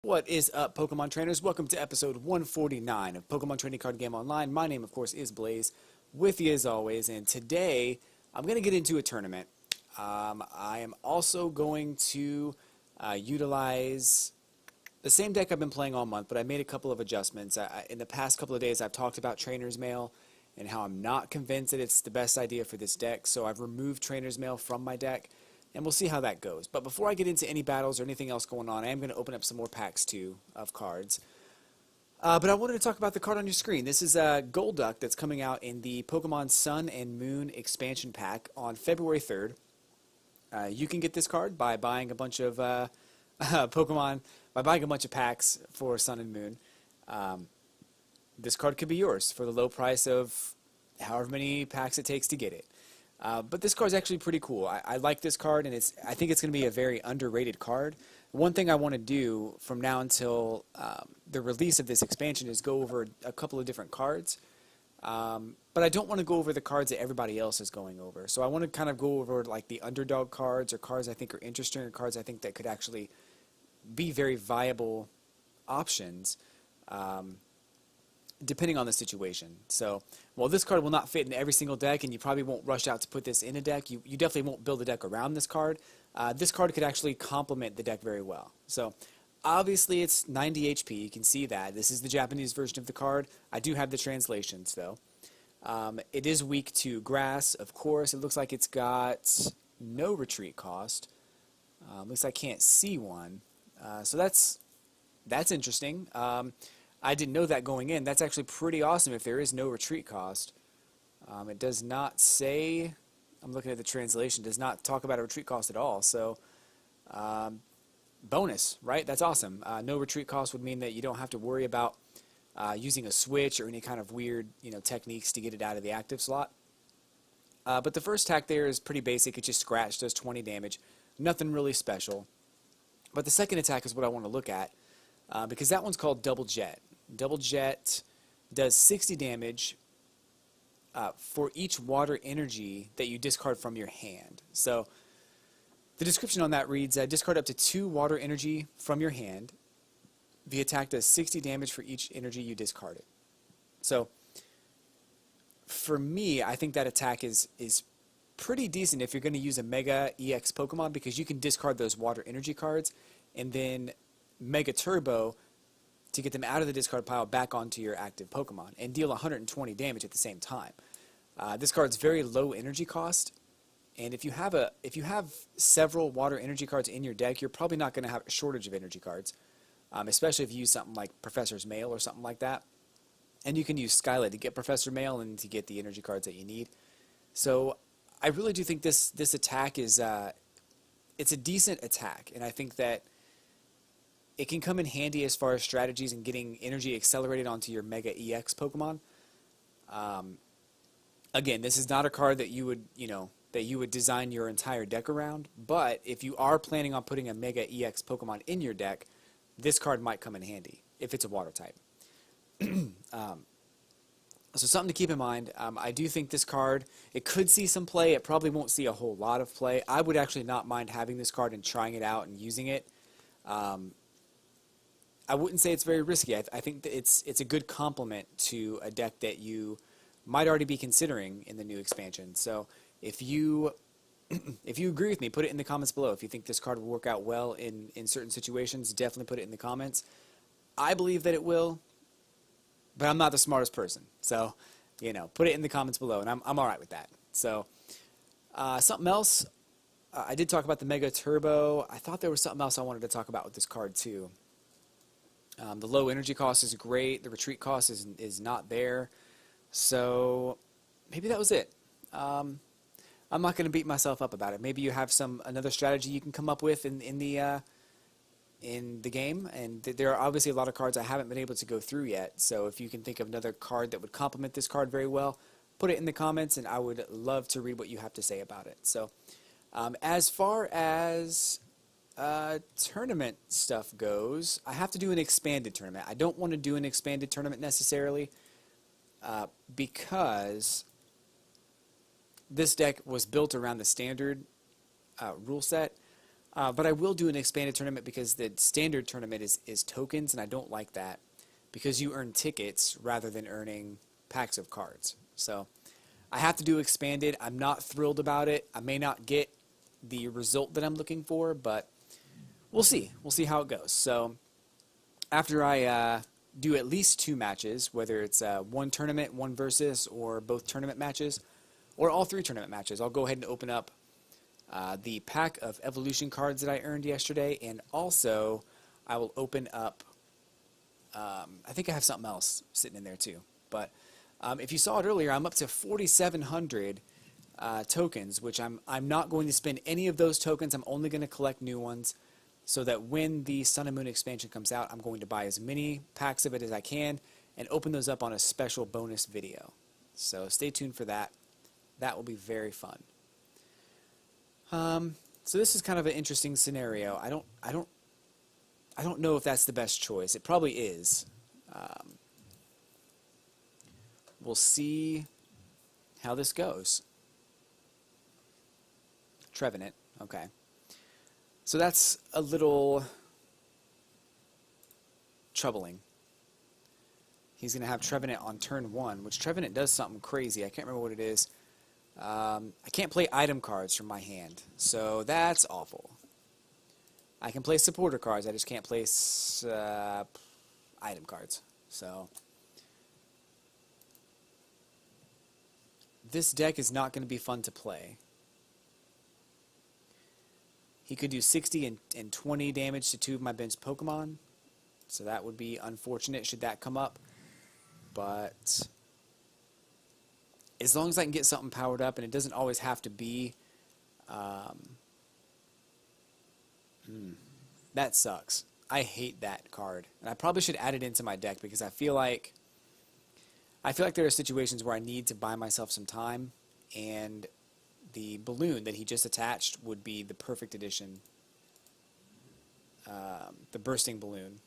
What is up, Pokemon trainers? Welcome to episode 149 of Pokemon Trading Card Game Online. My name, of course, is Blaze, with you as always, and today I'm going to get into a tournament. I am also going to utilize the same deck I've been playing all month, but I made a couple of adjustments. In the past couple of days, I've talked about Trainer's Mail and how I'm not convinced that it's the best idea for this deck, so I've removed Trainer's Mail from my deck. And we'll see how that goes. But before I get into any battles or anything else going on, I am going to open up some more packs too of cards. But I wanted to talk about the card on your screen. This is Golduck that's coming out in the Pokemon Sun and Moon expansion pack on February 3rd. You can get this card by buying a bunch of Pokemon, by buying a bunch of packs for Sun and Moon. This card could be yours for the low price of however many packs it takes to get it. But this card is actually pretty cool. I like this card, and I think it's going to be a very underrated card. One thing I want to do from now until the release of this expansion is go over a couple of different cards. But I don't want to go over the cards that everybody else is going over. So I want to kind of go over like the underdog cards or cards I think are interesting or cards I think that could actually be very viable options. Depending on the situation. So, while this card will not fit in every single deck, and you probably won't rush out to put this in a deck, you definitely won't build a deck around this card. This card could actually complement the deck very well. So, obviously it's 90 HP, you can see that. This is the Japanese version of the card. I do have the translations, though. It is weak to grass, of course. It looks like it's got no retreat cost. Looks like I can't see one. So that's interesting. I didn't know that going in. That's actually pretty awesome if there is no retreat cost. It does not say, I'm looking at the translation, does not talk about a retreat cost at all. So, bonus, right? That's awesome. No retreat cost would mean that you don't have to worry about using a switch or any kind of weird, techniques to get it out of the active slot. But the first attack there is pretty basic. It just scratch, does 20 damage. Nothing really special. But the second attack is what I want to look at because that one's called Double Jet. Double Jet does 60 damage for each water energy that you discard from your hand. So the description on that reads, discard up to 2 water energy from your hand. The attack does 60 damage for each energy you discarded. So for me, I think that attack is pretty decent if you're going to use a Mega EX Pokemon because you can discard those water energy cards and then Mega Turbo to get them out of the discard pile back onto your active Pokemon and deal 120 damage at the same time. This card's very low energy cost, and if you have several water energy cards in your deck, you're probably not going to have a shortage of energy cards, especially if you use something like Professor's Mail or something like that. And you can use Skylight to get Professor Mail and to get the energy cards that you need. So I really do think this attack is it's a decent attack, and I think that it can come in handy as far as strategies and getting energy accelerated onto your Mega EX Pokemon. Again, this is not a card that you would design your entire deck around, but if you are planning on putting a Mega EX Pokemon in your deck, this card might come in handy if it's a water type. So something to keep in mind. I do think this card, it could see some play. It probably won't see a whole lot of play. I would actually not mind having this card and trying it out and using it. I wouldn't say it's very risky. I think that it's a good complement to a deck that you might already be considering in the new expansion. So if you agree with me, put it in the comments below. If you think this card will work out well in certain situations, definitely put it in the comments. I believe that it will, but I'm not the smartest person. So, put it in the comments below, and I'm all right with that. So, something else, I did talk about the Mega Turbo. I thought there was something else I wanted to talk about with this card too. The low energy cost is great. The retreat cost is not there. So maybe that was it. I'm not going to beat myself up about it. Maybe you have another strategy you can come up with in the game. And there are obviously a lot of cards I haven't been able to go through yet. So if you can think of another card that would complement this card very well, put it in the comments, and I would love to read what you have to say about it. So as far as tournament stuff goes, I have to do an expanded tournament. I don't want to do an expanded tournament necessarily because this deck was built around the standard rule set. But I will do an expanded tournament because the standard tournament is tokens, and I don't like that because you earn tickets rather than earning packs of cards. So I have to do expanded. I'm not thrilled about it. I may not get the result that I'm looking for, but we'll see. We'll see how it goes. So after I do at least 2 matches, whether it's one tournament, one versus, or both tournament matches, or all 3 tournament matches, I'll go ahead and open up the pack of evolution cards that I earned yesterday, and also I will open up, I think I have something else sitting in there too, but if you saw it earlier, I'm up to 4,700 tokens, which I'm not going to spend any of those tokens. I'm only going to collect new ones so that when the Sun and Moon expansion comes out, I'm going to buy as many packs of it as I can and open those up on a special bonus video. So stay tuned for that. That will be very fun. So this is kind of an interesting scenario. I don't know if that's the best choice. It probably is. We'll see how this goes. Trevenant, okay. So that's a little troubling. He's going to have Trevenant on turn 1, which Trevenant does something crazy. I can't remember what it is. I can't play item cards from my hand, so that's awful. I can play supporter cards, I just can't place item cards. So this deck is not going to be fun to play. He could do 60 and 20 damage to 2 of my bench Pokemon, so that would be unfortunate should that come up. But as long as I can get something powered up, and it doesn't always have to be, that sucks. I hate that card, and I probably should add it into my deck because I feel like there are situations where I need to buy myself some time, and the balloon that he just attached would be the perfect addition. The bursting balloon.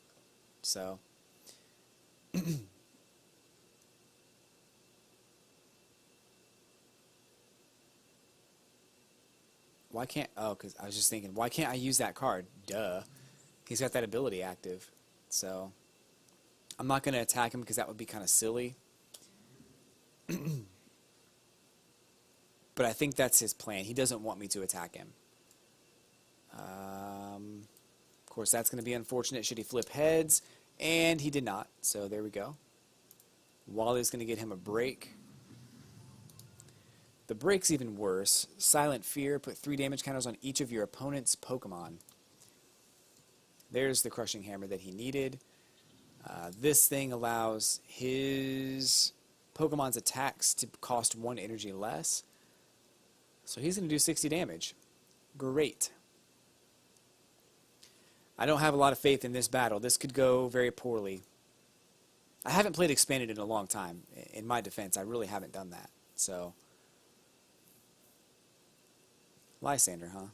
So why can't, because I was just thinking, why can't I use that card? Duh. He's got that ability active. So I'm not going to attack him because that would be kind of silly. But I think that's his plan. He doesn't want me to attack him. Of course, that's going to be unfortunate should he flip heads. And he did not. So there we go. Wally's going to get him a break. The break's even worse. Silent Fear. Put 3 damage counters on each of your opponent's Pokemon. There's the Crushing Hammer that he needed. This thing allows his Pokemon's attacks to cost 1 energy less. So he's going to do 60 damage. Great. I don't have a lot of faith in this battle. This could go very poorly. I haven't played Expanded in a long time. In my defense, I really haven't done that. So Lysander, huh?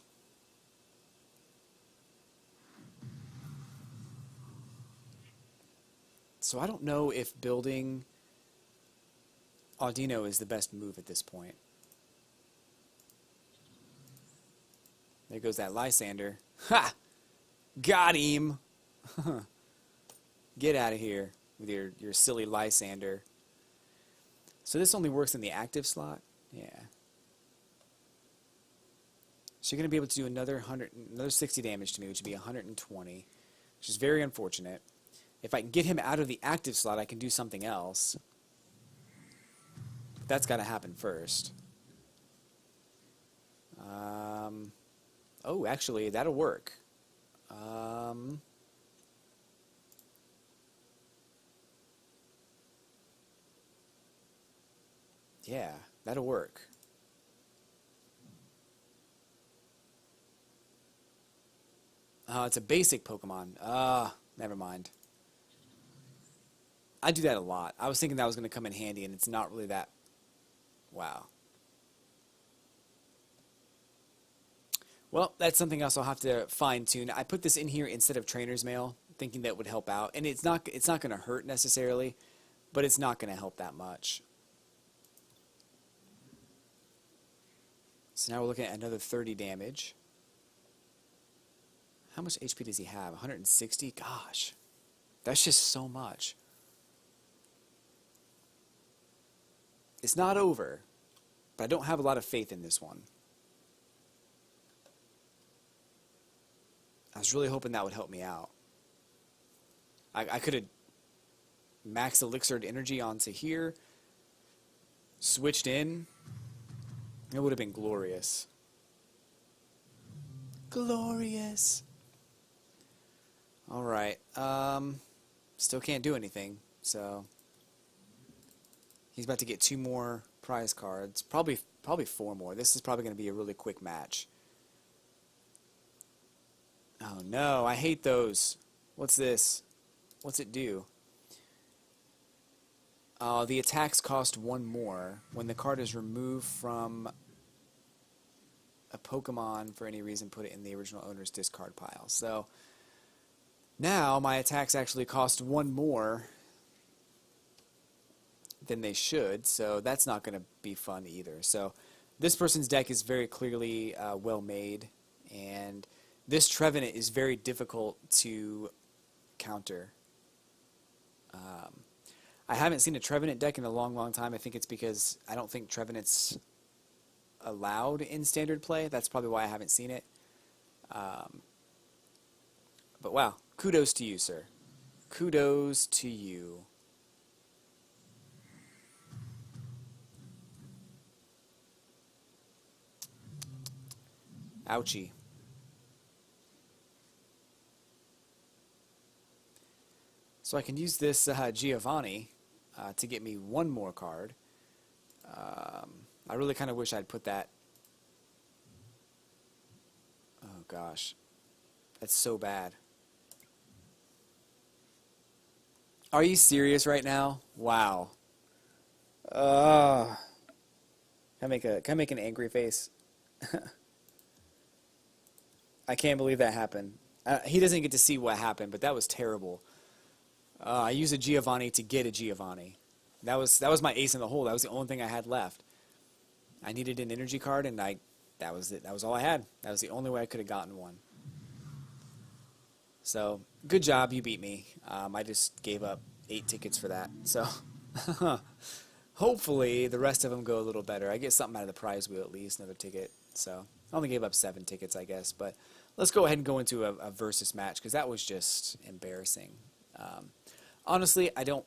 So I don't know if building Audino is the best move at this point. There goes that Lysander. Ha! Got him! Get out of here with your silly Lysander. So this only works in the active slot? Yeah. So you're going to be able to do another 60 damage to me, which would be 120, which is very unfortunate. If I can get him out of the active slot, I can do something else. But that's got to happen first. Oh, actually, that'll work. Yeah, that'll work. It's a basic Pokemon. Never mind. I do that a lot. I was thinking that was going to come in handy, and it's not really that. Wow. Well, that's something else I'll have to fine-tune. I put this in here instead of Trainer's Mail, thinking that would help out. And it's not going to hurt necessarily, but it's not going to help that much. So now we're looking at another 30 damage. How much HP does he have? 160? Gosh. That's just so much. It's not over, but I don't have a lot of faith in this one. I was really hoping that would help me out. I could have maxed elixired energy onto here, switched in. It would have been glorious. Glorious. Alright. Still can't do anything, so he's about to get 2 more prize cards. Probably 4 more. This is probably going to be a really quick match. Oh no, I hate those. What's this? What's it do? The attacks cost 1 more when the card is removed from a Pokemon for any reason. Put it in the original owner's discard pile. So now my attacks actually cost 1 more than they should, so that's not going to be fun either. So this person's deck is very clearly well made, and this Trevenant is very difficult to counter. I haven't seen a Trevenant deck in a long time. I think it's because I don't think Trevenant's allowed in standard play. That's probably why I haven't seen it. But wow, kudos to you, sir. Kudos to you. Ouchie. So I can use this Giovanni to get me 1 more card. I really kind of wish I'd put that. Oh gosh, that's so bad. Are you serious right now? Wow. Can I make an angry face? I can't believe that happened. He doesn't get to see what happened, but that was terrible. I used a Giovanni to get a Giovanni. That was my ace in the hole. That was the only thing I had left. I needed an energy card, and that was it. That was all I had. That was the only way I could have gotten one. So good job, you beat me. I just gave up 8 tickets for that. So hopefully the rest of them go a little better. I get something out of the prize wheel at least, another ticket. So I only gave up 7 tickets, I guess. But let's go ahead and go into a versus match, because that was just embarrassing. Honestly, I don't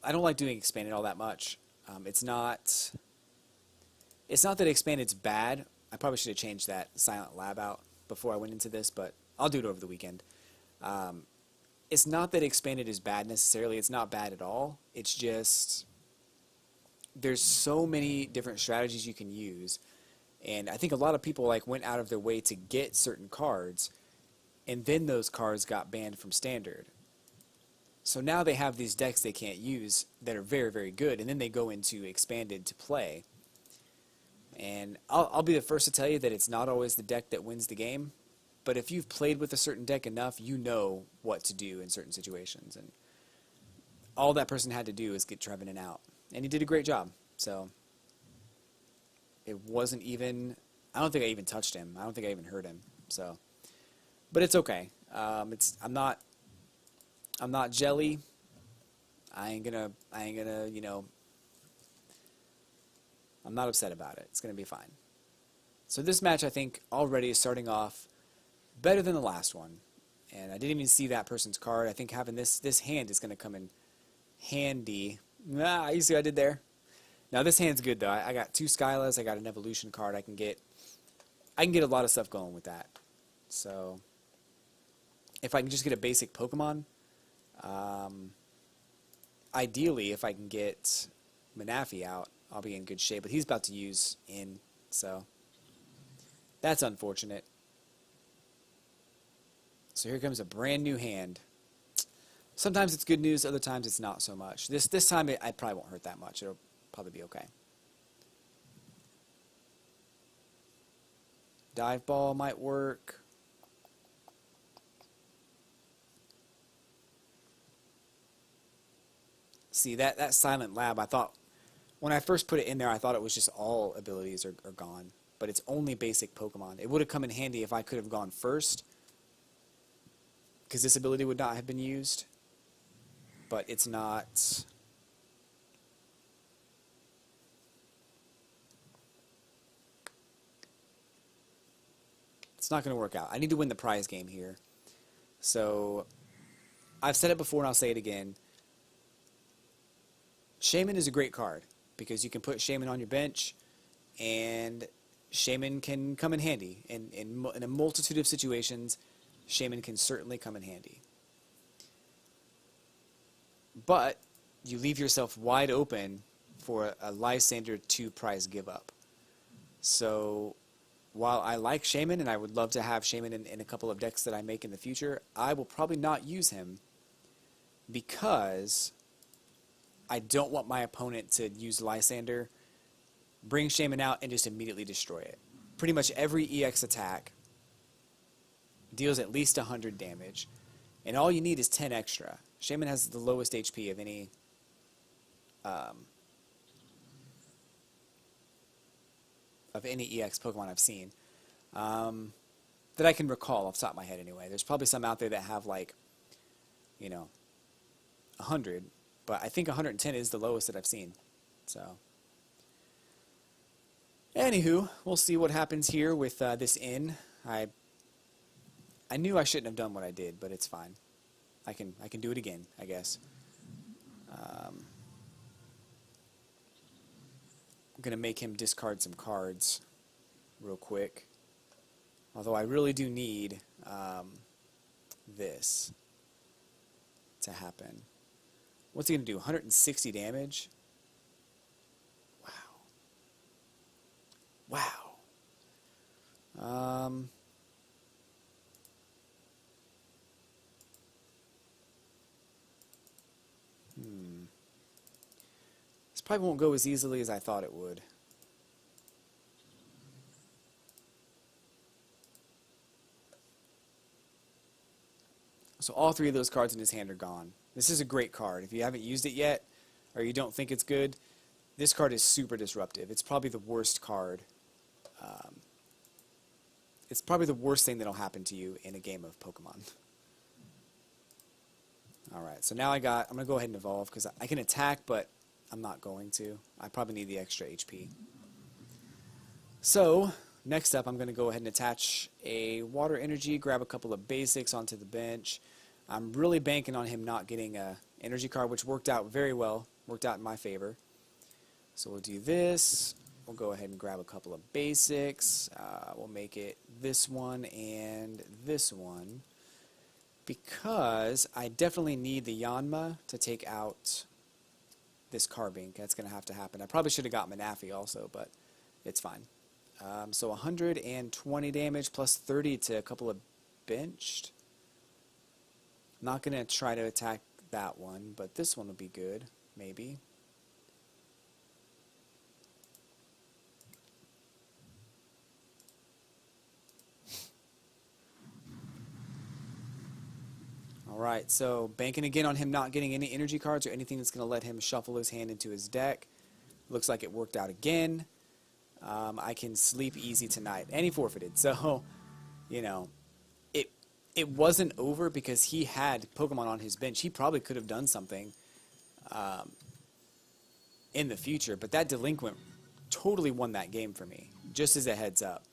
like doing expanded all that much. It's not that expanded's bad. I probably should have changed that Silent Lab out before I went into this, but I'll do it over the weekend. It's not that expanded is bad necessarily. It's not bad at all. It's just there's so many different strategies you can use, and I think a lot of people went out of their way to get certain cards, and then those cards got banned from standard. So now they have these decks they can't use that are very, very good, and then they go into expanded to play. And I'll be the first to tell you that it's not always the deck that wins the game, but if you've played with a certain deck enough, you know what to do in certain situations. And all that person had to do is get Trevenant out, and he did a great job. So it wasn't even, I don't think I even touched him. I don't think I even hurt him. So, but it's okay. I'm not jelly. I ain't gonna, you know, I'm not upset about it. It's gonna be fine. So this match, I think, already is starting off better than the last one. And I didn't even see that person's card. I think having this hand is gonna come in handy. You see what I did there? Now this hand's good though. I got 2 Skylas, I got an evolution card. I can get a lot of stuff going with that. So if I can just get a basic Pokemon, ideally if I can get Manaphy out, I'll be in good shape. But he's about to use in, so that's unfortunate. So here comes a brand new hand. Sometimes it's good news, other times it's not so much. This time I probably won't hurt that much. It'll probably be okay. Dive ball might work. See, that Silent Lab, I thought, when I first put it in there, I thought it was just all abilities are gone. but it's only basic Pokemon. It would have come in handy if I could have gone first, because this ability would not have been used, but it's not. It's not going to work out. I need to win the prize game here. So I've said it before and I'll say it again. Shaman is a great card because you can put Shaman on your bench and Shaman can come in handy. In a multitude of situations, Shaman can certainly come in handy. But you leave yourself wide open for a Lysander 2 prize give up. So while I like Shaman and I would love to have Shaman in a couple of decks that I make in the future, I will probably not use him because I don't want my opponent to use Lysander, bring Shaman out, and just immediately destroy it. Pretty much every EX attack deals at least 100 damage, and all you need is 10 extra. Shaman has the lowest HP of any EX Pokemon I've seen that I can recall off the top of my head anyway. There's probably some out there that have like, 100, but I think 110 is the lowest that I've seen. So, anywho, we'll see what happens here with this in. I knew I shouldn't have done what I did, but it's fine. I can do it again, I guess. I'm gonna make him discard some cards real quick. Although I really do need this to happen. What's he gonna do? 160 damage? Wow. This probably won't go as easily as I thought it would. So all three of those cards in his hand are gone. This is a great card. If you haven't used it yet, or you don't think it's good, this card is super disruptive. It's probably the worst card. It's probably the worst thing that'll happen to you in a game of Pokemon. Alright, so now I'm going to go ahead and evolve, because I can attack, but I'm not going to. I probably need the extra HP. So, next up, I'm going to go ahead and attach a Water Energy, grab a couple of basics onto the bench. I'm really banking on him not getting a energy card, which worked out very well, worked out in my favor. So we'll do this. We'll go ahead and grab a couple of basics. We'll make it this one and this one, because I definitely need the Yanma to take out this Carbink. That's going to have to happen. I probably should have got Manaphy also, but it's fine. So 120 damage plus 30 to a couple of benched. Not going to try to attack that one, but this one will be good, maybe. Alright, so banking again on him not getting any energy cards or anything that's going to let him shuffle his hand into his deck. Looks like it worked out again. I can sleep easy tonight. And he forfeited, so, it wasn't over because he had Pokemon on his bench. He probably could have done something in the future, but that Delinquent totally won that game for me, just as a heads up.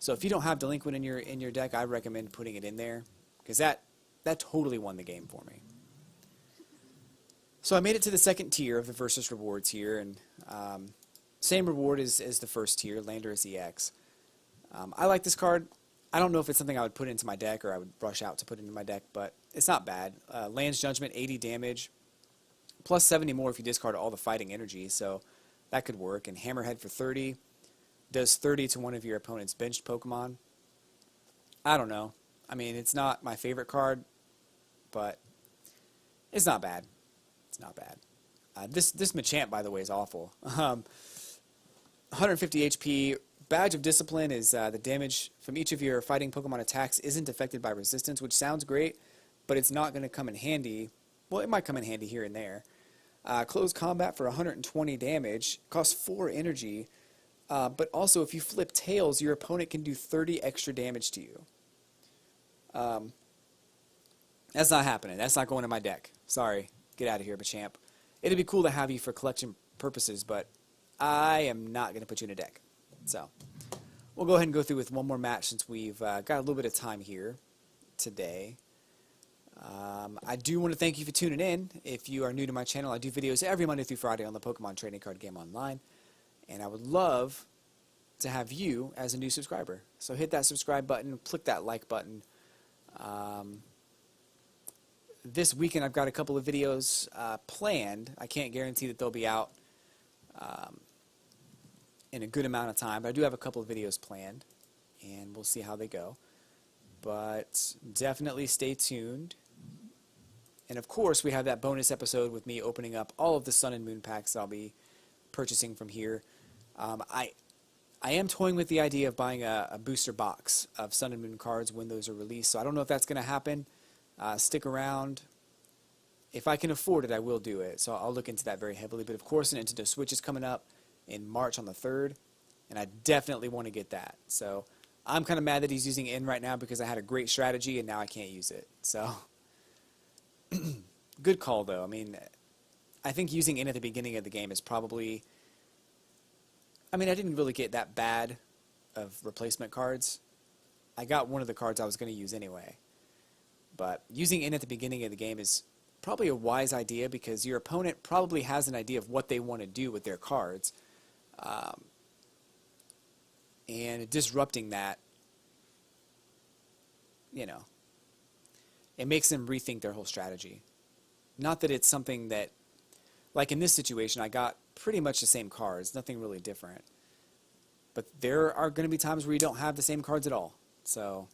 So if you don't have Delinquent in your deck, I recommend putting it in there, because that totally won the game for me. So I made it to the second tier of the versus rewards here, and same reward as the first tier, Landorus EX. I like this card. I don't know if it's something I would put into my deck or I would rush out to put into my deck, but it's not bad. Land's Judgment, 80 damage, plus 70 more if you discard all the fighting energy, so that could work. And Hammerhead for 30, does 30 to one of your opponent's benched Pokemon. I don't know. I mean, it's not my favorite card, but it's not bad. It's not bad. This Machamp, by the way, is awful. 150 HP. Badge of Discipline is the damage from each of your fighting Pokemon attacks isn't affected by resistance, which sounds great, but it's not going to come in handy. Well, it might come in handy here and there. Close combat for 120 damage. Costs 4 energy. But also, if you flip tails, your opponent can do 30 extra damage to you. That's not happening. That's not going in my deck. Sorry. Get out of here, Machamp. It'd be cool to have you for collection purposes, but I am not going to put you in a deck. So, we'll go ahead and go through with one more match since we've got a little bit of time here today. I do want to thank you for tuning in. If you are new to my channel, I do videos every Monday through Friday on the Pokemon trading card game online. And I would love to have you as a new subscriber. So hit that subscribe button, click that like button. This weekend I've got a couple of videos planned. I can't guarantee that they'll be out in a good amount of time, but I do have a couple of videos planned, and we'll see how they go. But definitely stay tuned. And of course, we have that bonus episode with me opening up all of the Sun and Moon packs I'll be purchasing from here. I am toying with the idea of buying a booster box of Sun and Moon cards when those are released, so I don't know if that's going to happen. Stick around. If I can afford it, I will do it, so I'll look into that very heavily. But of course, an Nintendo Switch is coming up in March on the 3rd, and I definitely want to get that. So I'm kind of mad that he's using N right now because I had a great strategy and now I can't use it. So good call, though. I mean, I think using N at the beginning of the game is probably... I mean, I didn't really get that bad of replacement cards. I got one of the cards I was going to use anyway. But using N at the beginning of the game is probably a wise idea because your opponent probably has an idea of what they want to do with their cards. And disrupting that, you know, it makes them rethink their whole strategy. Not that it's something that, like in this situation, I got pretty much the same cards, nothing really different. But there are going to be times where you don't have the same cards at all. So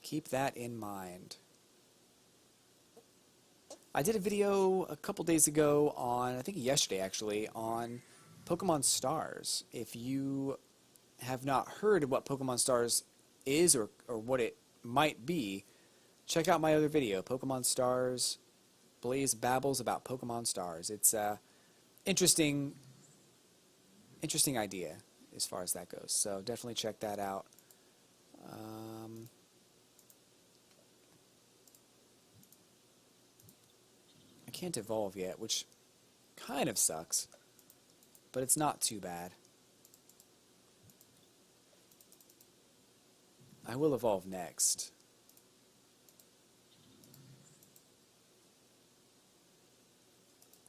keep that in mind. I did a video a couple days ago on, I think yesterday actually, on Pokemon Stars. If you have not heard of what Pokemon Stars is or what it might be, check out my other video, Pokemon Stars. Blaze babbles about Pokemon Stars. It's a interesting idea as far as that goes. So definitely check that out. I can't evolve yet, which kind of sucks, but it's not too bad. I will evolve next.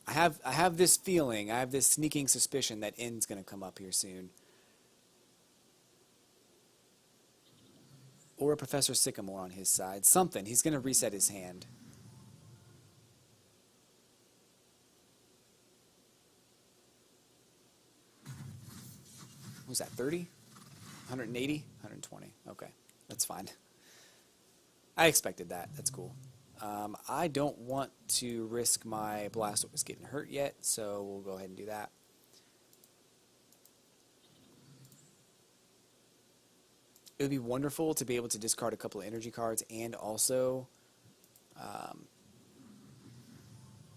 I have this feeling, I have this sneaking suspicion that N's going to come up here soon. Or a Professor Sycamore on his side. Something. He's going to reset his hand. What was that, 30? 180? 120. Okay, that's fine. I expected that. That's cool. I don't want to risk my Blastoise getting hurt yet, so we'll go ahead and do that. It would be wonderful to be able to discard a couple of energy cards and also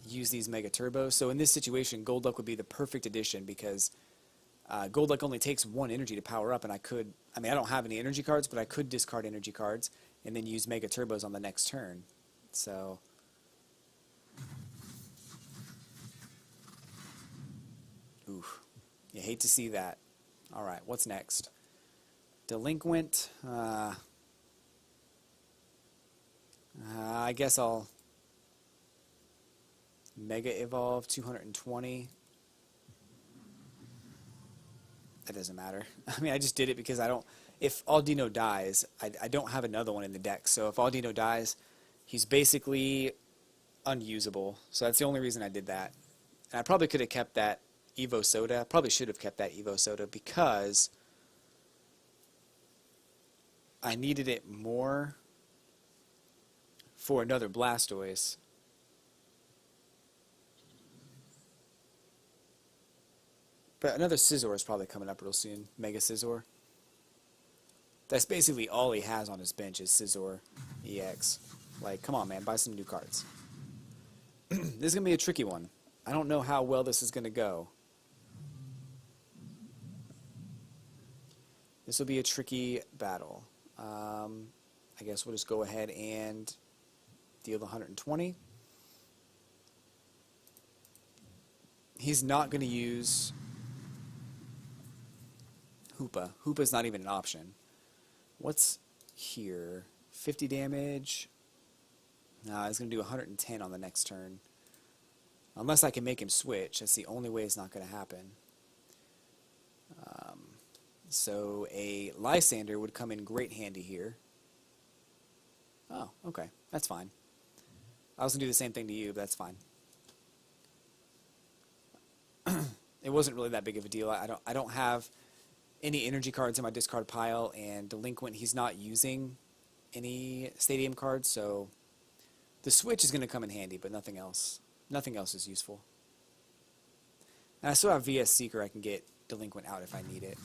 use these Mega Turbos. So in this situation, Golduck would be the perfect addition because Golduck only takes 1 energy to power up, and I don't have any energy cards, but I could discard energy cards and then use Mega Turbos on the next turn. So, oof, you hate to see that. Alright, what's next? Delinquent. I guess I'll Mega Evolve 220. That doesn't matter. I mean, I just did it because I don't... If Aldino dies, I don't have another one in the deck. So if Aldino dies, he's basically unusable. So that's the only reason I did that. And I probably could have kept that Evo Soda. Probably should have kept that Evo Soda because I needed it more for another Blastoise. But another Scizor is probably coming up real soon. Mega Scizor. That's basically all he has on his bench is Scizor EX. Like, come on, man. Buy some new cards. This is going to be a tricky one. I don't know how well this is going to go. This will be a tricky battle. I guess we'll just go ahead and deal the 120. He's not going to use Hoopa. Hoopa's not even an option. What's here? 50 damage. No, he's going to do 110 on the next turn. Unless I can make him switch. That's the only way it's not going to happen. So a Lysander would come in great handy here. Oh, okay. That's fine. I was going to do the same thing to you, but that's fine. It wasn't really that big of a deal. I don't have any energy cards in my discard pile, and Delinquent, he's not using any stadium cards, so the switch is going to come in handy, but nothing else. Nothing else is useful. And I still have VS Seeker. I can get Delinquent out if I need it.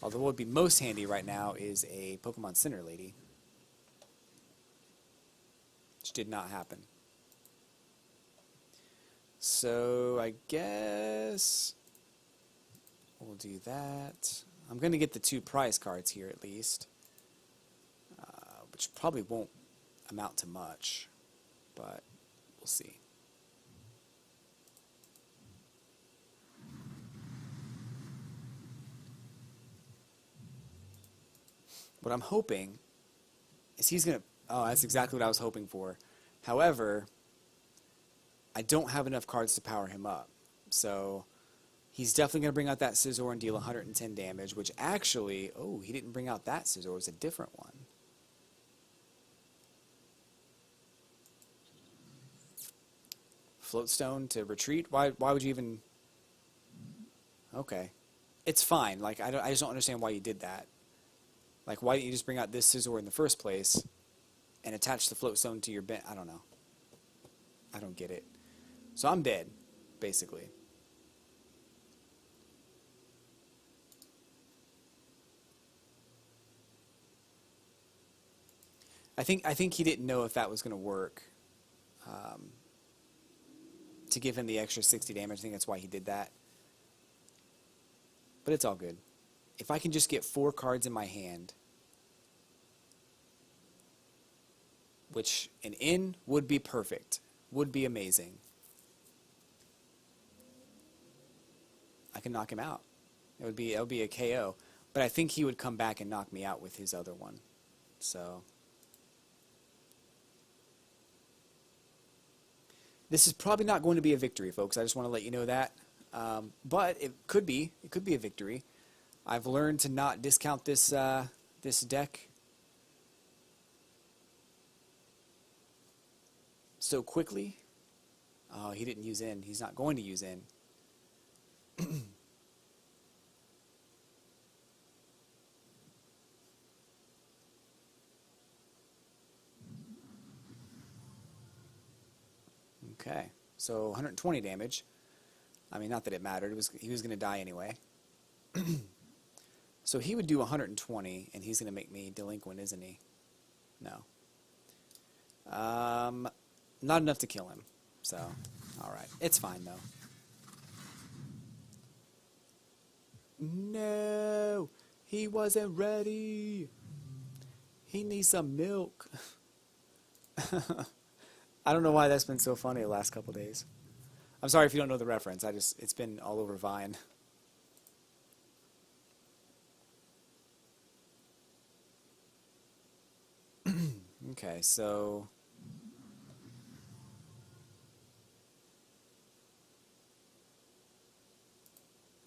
Although what would be most handy right now is a Pokemon Center Lady. Which did not happen. So I guess we'll do that. I'm going to get the 2 prize cards here at least. Which probably won't amount to much. But we'll see. What I'm hoping is he's going to... Oh, that's exactly what I was hoping for. However, I don't have enough cards to power him up. So he's definitely going to bring out that Scizor and deal 110 damage, which actually... Oh, he didn't bring out that Scizor. It was a different one. Floatstone to retreat? Why would you even... Okay. It's fine. Like, I just don't understand why you did that. Like, why didn't you just bring out this Scizor in the first place and attach the Floatstone to your bench? I don't know. I don't get it. So I'm dead, basically. I think he didn't know if that was going to work. To give him the extra 60 damage, I think that's why he did that. But it's all good. If I can just get 4 cards in my hand, which an in would be perfect, would be amazing, I can knock him out. It would be a KO. But I think he would come back and knock me out with his other one. So this is probably not going to be a victory, folks. I just want to let you know that. But it could be. It could be a victory. I've learned to not discount this this deck so quickly. Oh, he didn't use in. He's not going to use in. Okay, so 120 damage. I mean, not that it mattered. He was going to die anyway. So he would do 120, and he's going to make me delinquent, isn't he? No. Not enough to kill him. So, all right. It's fine, though. No! He wasn't ready! He needs some milk. I don't know why that's been so funny the last couple days. I'm sorry if you don't know the reference. It's been all over Vine. Okay, so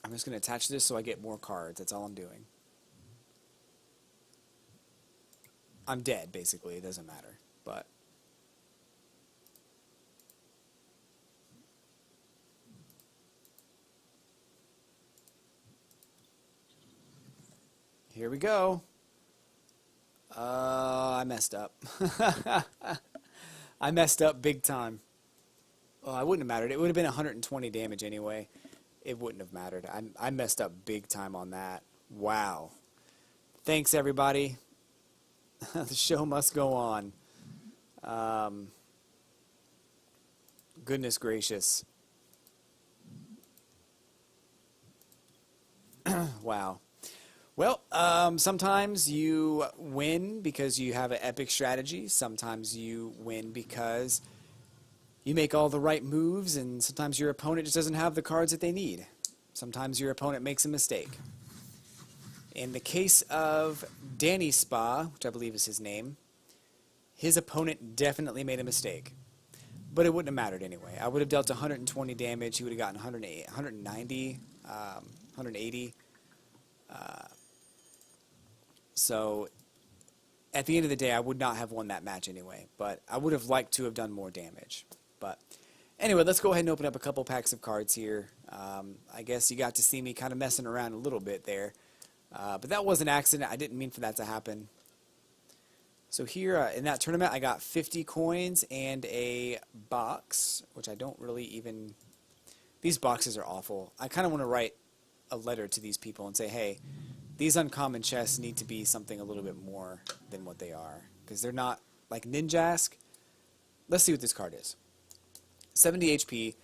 I'm just going to attach this so I get more cards. That's all I'm doing. I'm dead, basically. It doesn't matter. But here we go. I messed up. I messed up big time. Oh, I wouldn't have mattered. It would have been 120 damage anyway. It wouldn't have mattered. I messed up big time on that. Wow. Thanks, everybody. The show must go on. Goodness gracious. Wow. Well, sometimes you win because you have an epic strategy. Sometimes you win because you make all the right moves, and sometimes your opponent just doesn't have the cards that they need. Sometimes your opponent makes a mistake. In the case of Danny Spa, which I believe is his name, his opponent definitely made a mistake. But it wouldn't have mattered anyway. I would have dealt 120 damage. He would have gotten 108, 190, 180. So at the end of the day, I would not have won that match anyway. But I would have liked to have done more damage. But anyway, let's go ahead and open up a couple packs of cards here. I guess you got to see me kind of messing around a little bit there. But that was an accident. I didn't mean for that to happen. So here in that tournament, I got 50 coins and a box, which I don't really even... These boxes are awful. I kind of want to write a letter to these people and say, hey, these uncommon chests need to be something a little bit more than what they are. Because they're not like Ninjask. Let's see what this card is. 70 HP.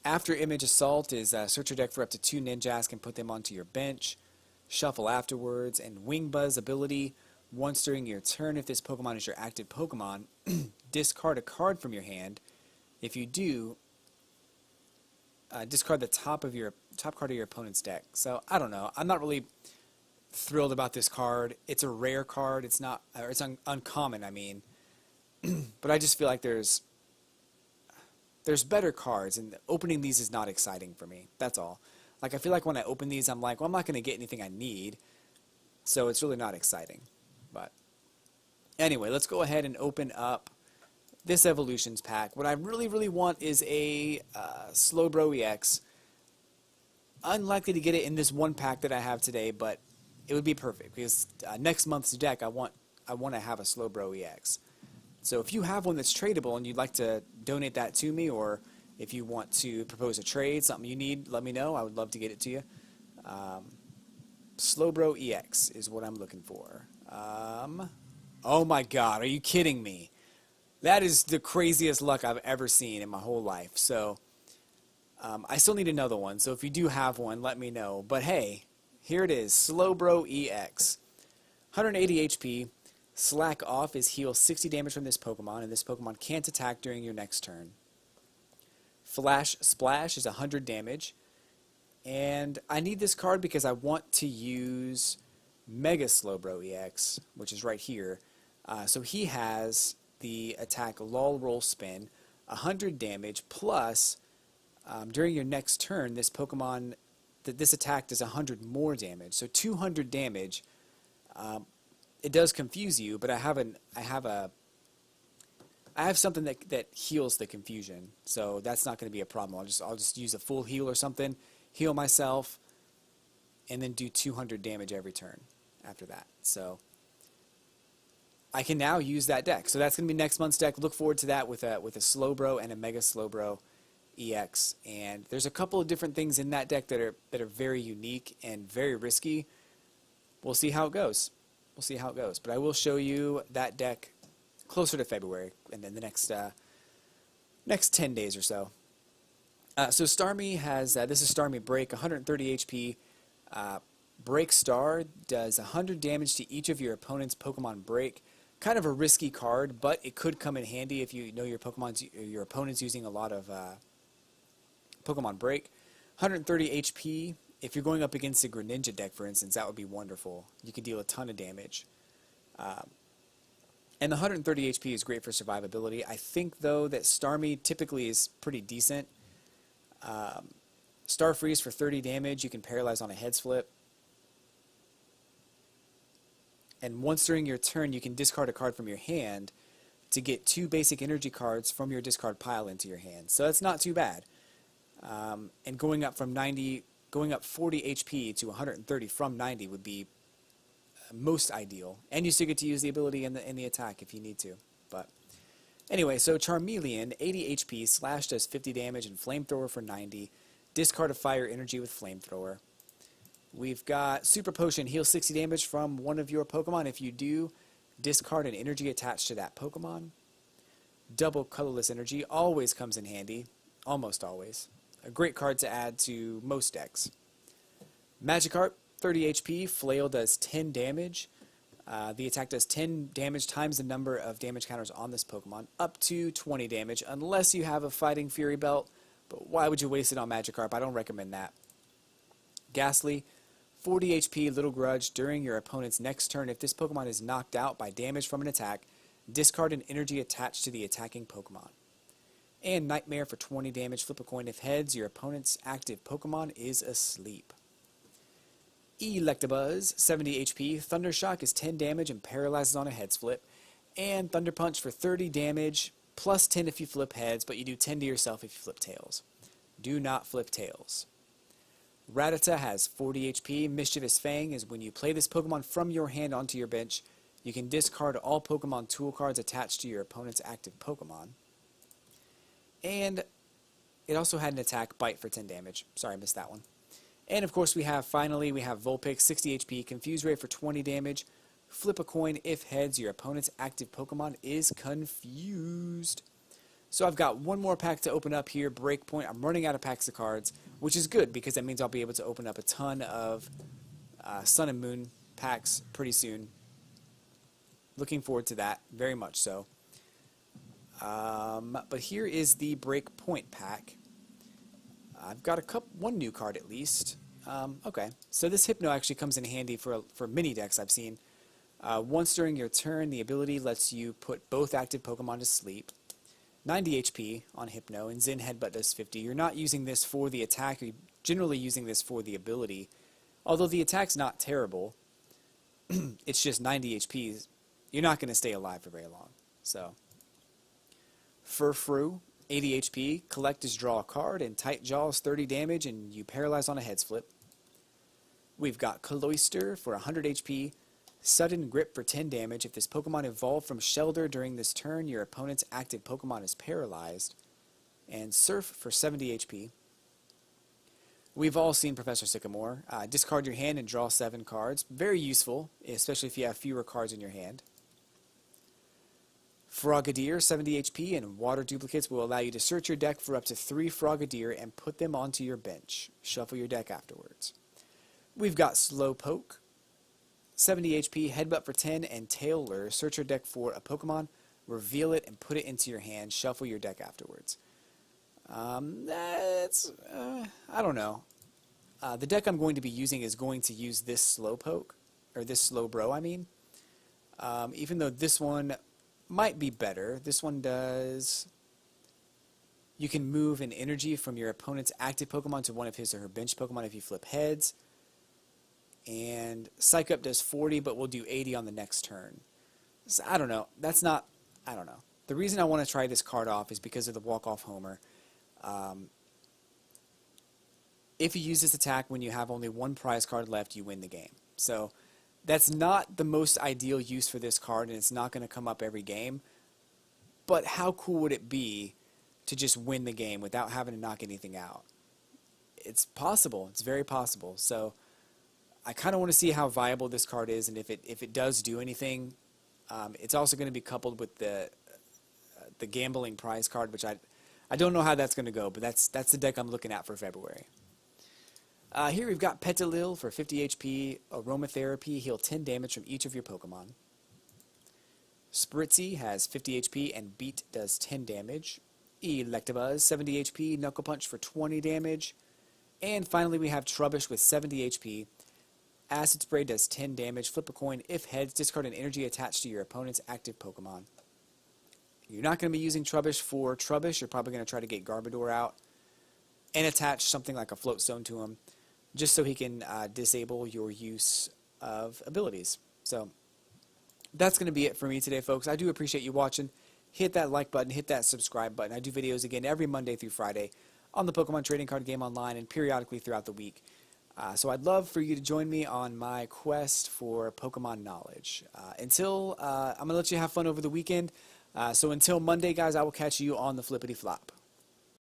After Image Assault is search your deck for up to 2 Ninjask and put them onto your bench. Shuffle afterwards. And Wing Buzz ability. Once during your turn, if this Pokemon is your active Pokemon, discard a card from your hand. If you do, discard the top card of your opponent's deck. So I don't know. I'm not really thrilled about this card. It's a rare card. It's not. It's uncommon. I mean, but I just feel like there's better cards, and opening these is not exciting for me. That's all. Like I feel like when I open these, I'm like, well, I'm not going to get anything I need, so it's really not exciting. But anyway, let's go ahead and open up this Evolutions pack. What I really, really want is a Slowbro EX. Unlikely to get it in this one pack that I have today, but it would be perfect because next month's deck I want to have a Slowbro EX. So if you have one that's tradable and you'd like to donate that to me, or if you want to propose a trade, something you need, let me know. I would love to get it to you. Slowbro EX is what I'm looking for. Oh my god, are you kidding me? That is the craziest luck I've ever seen in my whole life. So I still need another one, so if you do have one, let me know. But hey, here it is, Slowbro EX. 180 HP. Slack Off is heal 60 damage from this Pokemon, and this Pokemon can't attack during your next turn. Flash Splash is 100 damage. And I need this card because I want to use Mega Slowbro EX, which is right here. So he has the attack Lol Roll Spin, 100 damage, plus during your next turn, this Pokemon, this attack does 100 more damage. So 200 damage. It does confuse you, but I have something that heals the confusion. So that's not going to be a problem. I'll just use a full heal or something, heal myself, and then do 200 damage every turn after that. So I can now use that deck. So that's going to be next month's deck. Look forward to that with a Slowbro and a Mega Slowbro EX. And there's a couple of different things in that deck that are very unique and very risky. We'll see how it goes. We'll see how it goes. But I will show you that deck closer to February and then the next 10 days or so. So Starmie has, this is Starmie Break, 130 HP. Break Star does 100 damage to each of your opponent's Pokemon Break. Kind of a risky card, but it could come in handy if you know your opponent's using a lot of Pokemon Break. 130 HP. If you're going up against a Greninja deck, for instance, that would be wonderful. You can deal a ton of damage. And the 130 HP is great for survivability. I think, though, that Starmie typically is pretty decent. Star Freeze for 30 damage. You can paralyze on a heads flip. And once during your turn, you can discard a card from your hand to get 2 basic energy cards from your discard pile into your hand. So that's not too bad. And going up 40 HP to 130 from 90 would be most ideal. And you still get to use the ability in the attack if you need to. But anyway, so Charmeleon, 80 HP, Slash does 50 damage, and Flamethrower for 90. Discard a Fire Energy with Flamethrower. We've got Super Potion, heal 60 damage from one of your Pokemon. If you do, discard an energy attached to that Pokemon. Double Colorless Energy always comes in handy. Almost always. A great card to add to most decks. Magikarp, 30 HP, Flail does 10 damage. The attack does 10 damage times the number of damage counters on this Pokemon, up to 20 damage, unless you have a Fighting Fury belt. But why would you waste it on Magikarp? I don't recommend that. Ghastly, 40 HP, Little Grudge. During your opponent's next turn, if this Pokemon is knocked out by damage from an attack, discard an energy attached to the attacking Pokemon. And Nightmare for 20 damage, flip a coin. If heads, your opponent's active Pokemon is asleep. Electabuzz, 70 HP, Thundershock is 10 damage and paralyzes on a heads flip, and Thunder Punch for 30 damage, plus 10 if you flip heads, but you do 10 to yourself if you flip tails. Do not flip tails. Rattata has 40 HP, Mischievous Fang is when you play this Pokemon from your hand onto your bench, you can discard all Pokemon tool cards attached to your opponent's active Pokemon. And it also had an attack, Bite for 10 damage. Sorry, I missed that one. And of course finally we have Vulpix, 60 HP, Confuse Ray for 20 damage. Flip a coin. If heads, your opponent's active Pokemon is confused. So I've got one more pack to open up here, Breakpoint. I'm running out of packs of cards, which is good because that means I'll be able to open up a ton of Sun and Moon packs pretty soon. Looking forward to that, very much so. But here is the Breakpoint pack. I've got one new card at least. Okay, so this Hypno actually comes in handy for mini decks I've seen. Once during your turn, the ability lets you put both active Pokemon to sleep. 90 HP on Hypno, and Zen Headbutt does 50. You're not using this for the attack, you're generally using this for the ability. Although the attack's not terrible, it's just 90 HP. You're not going to stay alive for very long. So, Furfrou, 80 HP, collect is draw a card, and Tight Jaws 30 damage, and you paralyze on a heads flip. We've got Cloyster for 100 HP, Sudden Grip for 10 damage. If this Pokemon evolved from Shelter during this turn, your opponent's active Pokemon is paralyzed. And Surf for 70 HP. We've all seen Professor Sycamore. Discard your hand and draw 7 cards. Very useful, especially if you have fewer cards in your hand. Frogadier, 70 HP, and Water Duplicates will allow you to search your deck for up to 3 Frogadier and put them onto your bench. Shuffle your deck afterwards. We've got Slowpoke, 70 HP, Headbutt for 10, and Tail Lure. Search your deck for a Pokemon, reveal it, and put it into your hand. Shuffle your deck afterwards. I don't know. The deck I'm going to be using is going to use this Slowpoke, or this Slowbro, I mean. Even though this one might be better. This one does... You can move an energy from your opponent's active Pokemon to one of his or her bench Pokemon if you flip heads. And Psych Up does 40, but we'll do 80 on the next turn. So, I don't know. I don't know. The reason I want to try this card off is because of the Walk-Off Homer. If you use this attack when you have only one prize card left, you win the game. So that's not the most ideal use for this card, and it's not going to come up every game. But how cool would it be to just win the game without having to knock anything out? It's possible. It's very possible. So I kind of want to see how viable this card is, and if it does do anything. It's also going to be coupled with the gambling prize card, which I don't know how that's going to go, but that's the deck I'm looking at for February. Here we've got Petilil for 50 HP, Aromatherapy, heal 10 damage from each of your Pokemon. Spritzy has 50 HP and Beat does 10 damage. Electabuzz, 70 HP, Knuckle Punch for 20 damage. And finally we have Trubbish with 70 HP. Acid Spray does 10 damage. Flip a coin. If heads, discard an energy attached to your opponent's active Pokemon. You're not going to be using Trubbish for Trubbish. You're probably going to try to get Garbodor out and attach something like a Float Stone to him, just so he can disable your use of abilities. So that's going to be it for me today, folks. I do appreciate you watching. Hit that like button, hit that subscribe button. I do videos again every Monday through Friday on the Pokemon Trading Card Game Online and periodically throughout the week. So I'd love for you to join me on my quest for Pokemon knowledge. I'm going to let you have fun over the weekend. So until Monday, guys, I will catch you on the flippity flop.